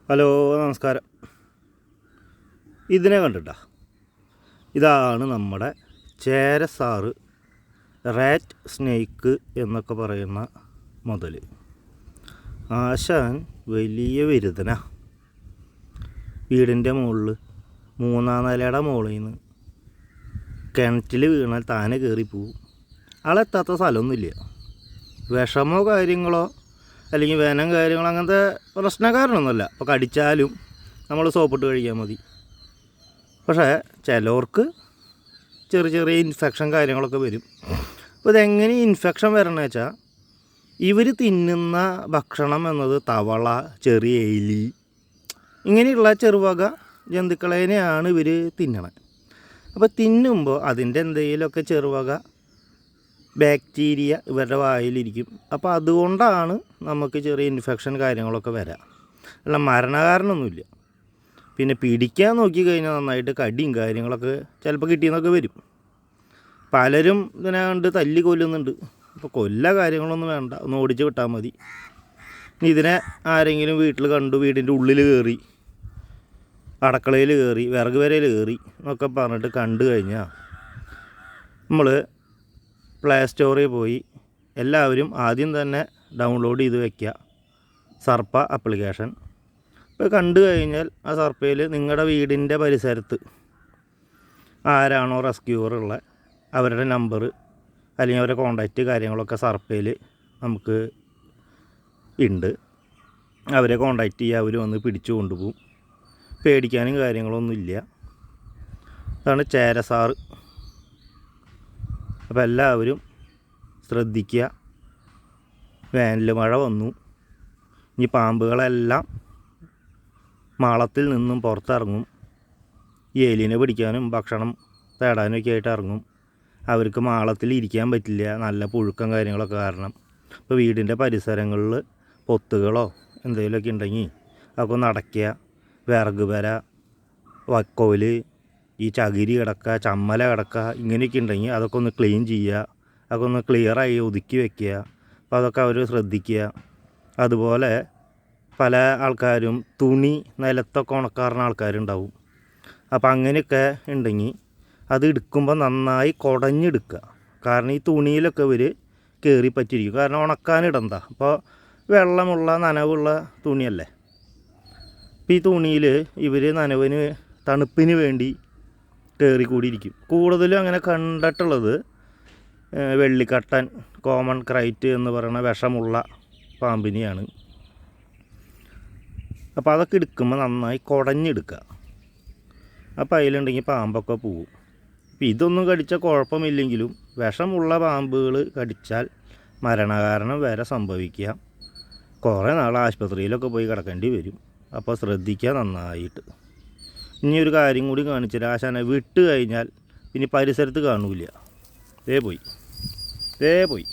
Hello, നമസ്കാരം. ഇതിനെ കണ്ടിട്ടാ, ഇതാണ് നമ്മുടെ ചേരസാറ് റാറ്റ് സ്നേക്ക് എന്നൊക്കെ പറയുന്ന മുതൽ. ആശാൻ വലിയ വിരുദ്ധന. വീടിൻ്റെ മുകളിൽ 3-ാം നിലയുടെ മുകളിൽ നിന്ന് കിണറ്റിൽ വീണാൽ താനെ കയറിപ്പോവും. ആളെത്താത്ത സ്ഥലമൊന്നുമില്ല. വിഷമോ കാര്യങ്ങളോ അല്ലെങ്കിൽ വേനം കാര്യങ്ങളോ അങ്ങനത്തെ പ്രശ്നക്കാരനൊന്നുമല്ല. അപ്പോൾ കടിച്ചാലും നമ്മൾ സോപ്പിട്ട് കഴിക്കാൻ മതി. പക്ഷേ ചിലവർക്ക് ചെറിയ ചെറിയ ഇൻഫെക്ഷൻ കാര്യങ്ങളൊക്കെ വരും. അപ്പോൾ ഇതെങ്ങനെ ഇൻഫെക്ഷൻ വരണമെന്ന് വെച്ചാൽ, ഇവർ തിന്നുന്ന ഭക്ഷണം എന്നത് തവള, ചെറിയ എലി, ഇങ്ങനെയുള്ള ചെറുവക ജന്തുക്കളേനെയാണ് ഇവർ തിന്നണത്. അപ്പോൾ തിന്നുമ്പോൾ അതിൻ്റെ എന്തെങ്കിലുമൊക്കെ ചെറുവക ബാക്ടീരിയ ഇവരുടെ വായിലിരിക്കും. അപ്പോൾ അതുകൊണ്ടാണ് നമുക്ക് ചെറിയ ഇൻഫെക്ഷൻ കാര്യങ്ങളൊക്കെ വരാം. അല്ല, മരണകാരണമൊന്നുമില്ല. പിന്നെ പിടിക്കാൻ നോക്കിക്കഴിഞ്ഞാൽ നന്നായിട്ട് കടിയും കാര്യങ്ങളൊക്കെ ചിലപ്പോൾ കിട്ടിയെന്നൊക്കെ വരും. പലരും ഇതിനെ കണ്ട് തല്ലി കൊല്ലുന്നുണ്ട്. അപ്പോൾ കൊല്ല കാര്യങ്ങളൊന്നും വേണ്ട, ഒന്ന് ഓടിച്ച് വിട്ടാൽ മതി. ഇതിനെ ആരെങ്കിലും വീട്ടിൽ കണ്ടു, വീടിൻ്റെ ഉള്ളിൽ കയറി, അടക്കളയിൽ കയറി, വിറക് വരയിൽ കയറി എന്നൊക്കെ പറഞ്ഞിട്ട് കണ്ടു കഴിഞ്ഞാൽ നമ്മൾ പ്ലേ സ്റ്റോറിൽ പോയി എല്ലാവരും ആദ്യം തന്നെ ഡൗൺലോഡ് ചെയ്ത് വയ്ക്കുക സർപ്പ ആപ്ലിക്കേഷൻ. ഇപ്പോൾ കണ്ടു കഴിഞ്ഞാൽ ആ സർപ്പയിൽ നിങ്ങളുടെ വീടിൻ്റെ പരിസരത്ത് ആരാണോ റെസ്ക്യൂവർ ഉള്ളത് അവരുടെ നമ്പർ അല്ലെങ്കിൽ അവരുടെ കോണ്ടാക്റ്റ് കാര്യങ്ങളൊക്കെ സർപ്പയിൽ നമുക്ക് ഉണ്ട്. അവരെ കോണ്ടാക്റ്റ് ചെയ്യുക, അവർ വന്ന് പിടിച്ചു കൊണ്ടുപോകും. പേടിക്കാനും കാര്യങ്ങളൊന്നുമില്ല. അതാണ് ചേരസാറ്. അപ്പോൾ എല്ലാവരും ശ്രദ്ധിക്കുക. വേനൽ മഴ വന്നു, ഇനി പാമ്പുകളെല്ലാം മാളത്തിൽ നിന്നും പുറത്തിറങ്ങും. ഈ എലിനെ പിടിക്കാനും ഭക്ഷണം തേടാനും ഒക്കെ ആയിട്ട് ഇറങ്ങും. അവർക്ക് മാളത്തിൽ ഇരിക്കാൻ പറ്റില്ല, നല്ല പുഴുക്കം കാര്യങ്ങളൊക്കെ കാരണം. ഇപ്പോൾ വീടിൻ്റെ പരിസരങ്ങളിൽ പൊത്തുകളോ എന്തെങ്കിലുമൊക്കെ ഉണ്ടെങ്കിൽ അതൊക്കെ ഒന്ന് അടയ്ക്കുക. വിറക് വര, വക്കോല്, ഈ ചകിരി കിടക്കുക, ചമ്മല കിടക്കുക, ഇങ്ങനെയൊക്കെ ഉണ്ടെങ്കിൽ അതൊക്കെ ഒന്ന് ക്ലീൻ ചെയ്യുക. അതൊക്കെ ഒന്ന് ക്ലിയറായി ഒതുക്കി വയ്ക്കുക. അപ്പോൾ അതൊക്കെ അവർ ശ്രദ്ധിക്കുക. അതുപോലെ പല ആൾക്കാരും തുണി നിലത്തൊക്കെ ഉണക്കാറുന്ന ആൾക്കാരുണ്ടാവും. അപ്പോൾ അങ്ങനെയൊക്കെ ഉണ്ടെങ്കിൽ അത് എടുക്കുമ്പോൾ നന്നായി കുടഞ്ഞെടുക്കുക. കാരണം ഈ തുണിയിലൊക്കെ ഇവർ കയറി പറ്റിയിരിക്കും. കാരണം ഉണക്കാനിടണ്ട. അപ്പോൾ വെള്ളമുള്ള നനവുള്ള തുണിയല്ലേ. അപ്പോൾ ഈ തുണിയിൽ ഇവർ നനവിന് തണുപ്പിന് വേണ്ടി കയറിക്കൂടിയിരിക്കും. കൂടുതലും അങ്ങനെ കണ്ടിട്ടുള്ളത് വെള്ളിക്കട്ടൻ, കോമൺ ക്രൈറ്റ് എന്ന് പറയുന്ന വിഷമുള്ള പാമ്പിനെയാണ്. അപ്പോൾ അതൊക്കെ എടുക്കുമ്പോൾ നന്നായി കുടഞ്ഞെടുക്കുക. അപ്പോൾ അതിലുണ്ടെങ്കിൽ പാമ്പൊക്കെ പോവും. അപ്പോൾ ഇതൊന്നും കടിച്ചാൽ കുഴപ്പമില്ലെങ്കിലും വിഷമുള്ള പാമ്പുകൾ കടിച്ചാൽ മരണകാരണം വരെ സംഭവിക്കുക. കുറേ നാൾ ആശുപത്രിയിലൊക്കെ പോയി കിടക്കേണ്ടി വരും. അപ്പോൾ ശ്രദ്ധിക്കുക നന്നായിട്ട്. ഇനി ഒരു കാര്യം കൂടി കാണിച്ചില്ല. ആശാനെ വിട്ട് കഴിഞ്ഞാൽ പിന്നെ പരിസരത്ത് കാണൂല. ദേ പോയി.